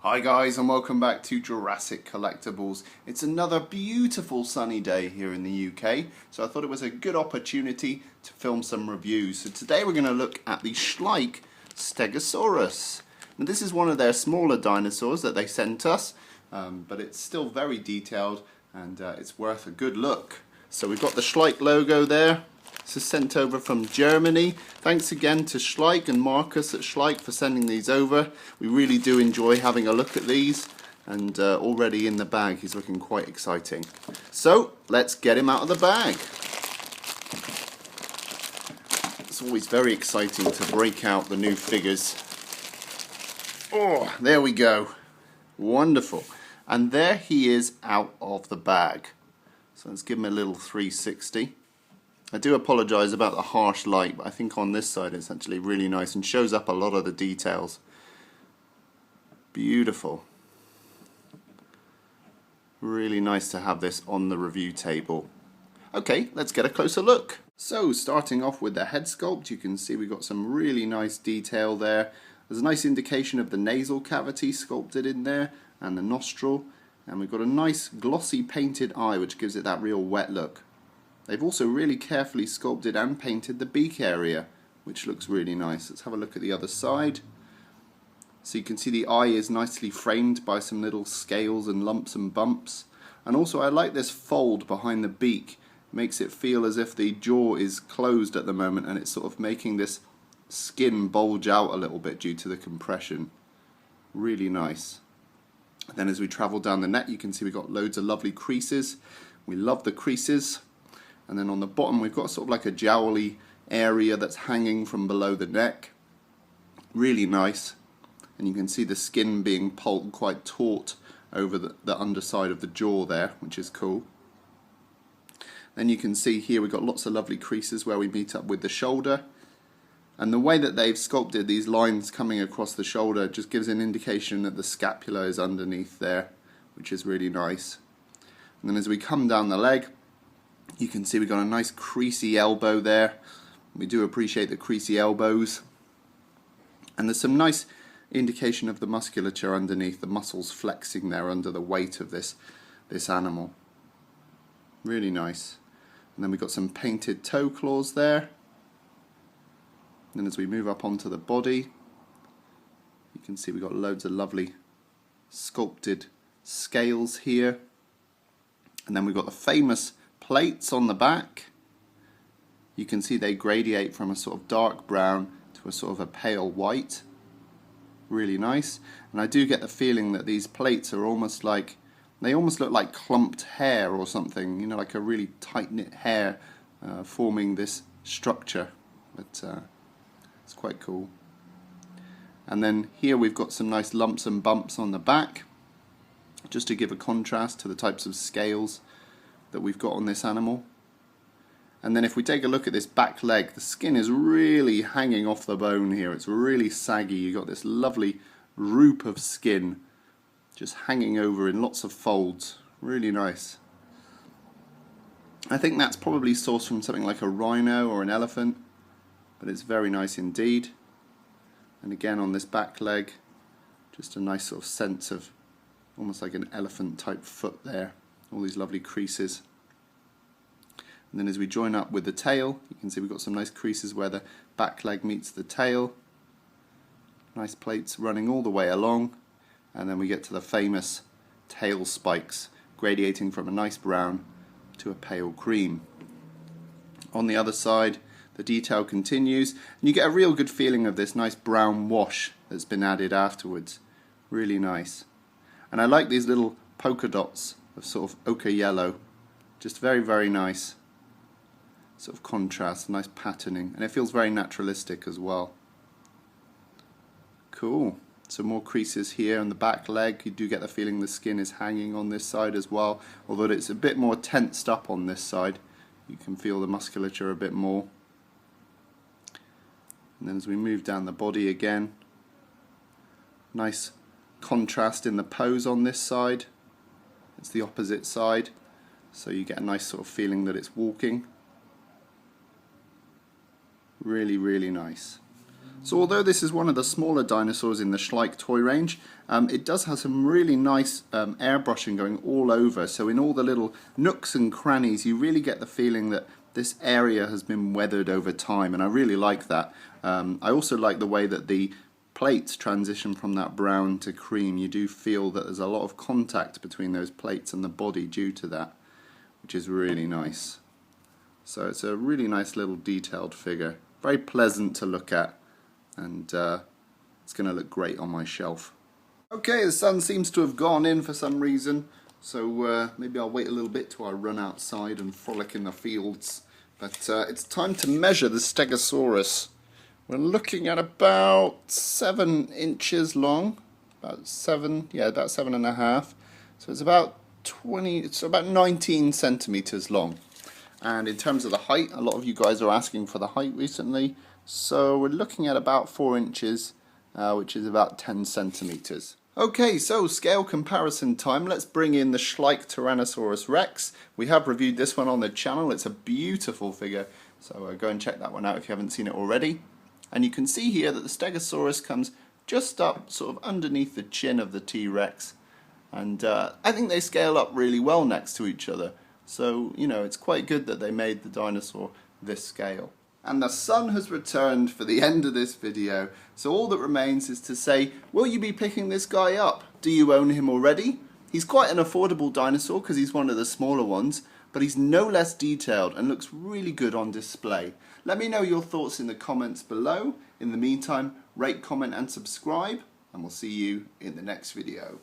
Hi guys, and welcome back to Jurassic Collectibles. It's another beautiful sunny day here in the UK, so I thought it was a good opportunity to film some reviews. So today we're going to look at the Schleich Stegosaurus. Now this is one of their smaller dinosaurs that they sent us, but it's still very detailed and it's worth a good look. So we've got the Schleich logo there. This is sent over from Germany. Thanks again to Schleich and Marcus at Schleich for sending these over. We really do enjoy having a look at these, and already in the bag he's looking quite exciting. So let's get him out of the bag. It's always very exciting to break out the new figures. Oh, there we go. Wonderful. And there he is out of the bag. So let's give him a little 360. I do apologise about the harsh light, but I think on this side it's actually really nice and shows up a lot of the details. Beautiful. Really nice to have this on the review table. Okay, let's get a closer look. So starting off with the head sculpt, you can see we've got some really nice detail there. There's a nice indication of the nasal cavity sculpted in there and the nostril, and we've got a nice glossy painted eye which gives it that real wet look. They've also really carefully sculpted and painted the beak area, which looks really nice. Let's have a look at the other side. So you can see the eye is nicely framed by some little scales and lumps and bumps. And also I like this fold behind the beak. It makes it feel as if the jaw is closed at the moment and it's sort of making this skin bulge out a little bit due to the compression. Really nice. And then as we travel down the neck, you can see we've got loads of lovely creases. We love the creases. And then on the bottom we've got sort of like a jowly area that's hanging from below the neck. Really nice. And you can see the skin being pulled quite taut over the underside of the jaw there, which is cool. Then you can see here we've got lots of lovely creases where we meet up with the shoulder. And the way that they've sculpted these lines coming across the shoulder just gives an indication that the scapula is underneath there, which is really nice. And then as we come down the leg, you can see we've got a nice creasy elbow there. We do appreciate the creasy elbows. And there's some nice indication of the musculature underneath, the muscles flexing there under the weight of this animal. Really nice. And then we've got some painted toe claws there. And then as we move up onto the body, you can see we've got loads of lovely sculpted scales here. And then we've got the famous plates on the back. You can see they gradiate from a sort of dark brown to a sort of a pale white. Really nice. And I do get the feeling that these plates are almost like, they almost look like clumped hair or something, you know, like a really tight-knit hair forming this structure. But it's quite cool. And then here we've got some nice lumps and bumps on the back, just to give a contrast to the types of scales that we've got on this animal. And then if we take a look at this back leg, the skin is really hanging off the bone here. It's really saggy. You've got this lovely roop of skin just hanging over in lots of folds. Really nice. I think that's probably sourced from something like a rhino or an elephant, but it's very nice indeed. And again on this back leg, just a nice sort of sense of almost like an elephant type foot there. All these lovely creases. And then as we join up with the tail, you can see we've got some nice creases where the back leg meets the tail. Nice plates running all the way along. And then we get to the famous tail spikes, gradiating from a nice brown to a pale cream. On the other side, the detail continues, and you get a real good feeling of this nice brown wash that's been added afterwards. Really nice. And I like these little polka dots of sort of ochre yellow. Just very, very nice. Sort of contrast, nice patterning, and it feels very naturalistic as well. Cool. Some more creases here on the back leg. You do get the feeling the skin is hanging on this side as well, although it's a bit more tensed up on this side. You can feel the musculature a bit more. And then as we move down the body again, nice contrast in the pose on this side. It's the opposite side, so you get a nice sort of feeling that it's walking. Really, really nice. So although this is one of the smaller dinosaurs in the Schleich toy range, it does have some really nice airbrushing going all over. So in all the little nooks and crannies, you really get the feeling that this area has been weathered over time, and I really like that. I also like the way that the plates transition from that brown to cream. You do feel that there's a lot of contact between those plates and the body due to that, which is really nice. So it's a really nice little detailed figure. Very pleasant to look at, and it's going to look great on my shelf. Okay, the sun seems to have gone in for some reason, so maybe I'll wait a little bit till I run outside and frolic in the fields. But it's time to measure the Stegosaurus. We're looking at about 7 inches long, about 7.5. So it's about 19 centimeters long. And in terms of the height, a lot of you guys are asking for the height recently. So we're looking at about 4 inches, which is about 10 centimeters. Okay, so scale comparison time. Let's bring in the Schleich Tyrannosaurus Rex. We have reviewed this one on the channel. It's a beautiful figure, so go and check that one out if you haven't seen it already. And you can see here that the Stegosaurus comes just up, sort of underneath the chin of the T-Rex. And I think they scale up really well next to each other. So, you know, it's quite good that they made the dinosaur this scale. And the sun has returned for the end of this video. So all that remains is to say, will you be picking this guy up? Do you own him already? He's quite an affordable dinosaur because he's one of the smaller ones, but he's no less detailed and looks really good on display. Let me know your thoughts in the comments below. In the meantime, rate, comment and subscribe, and we'll see you in the next video.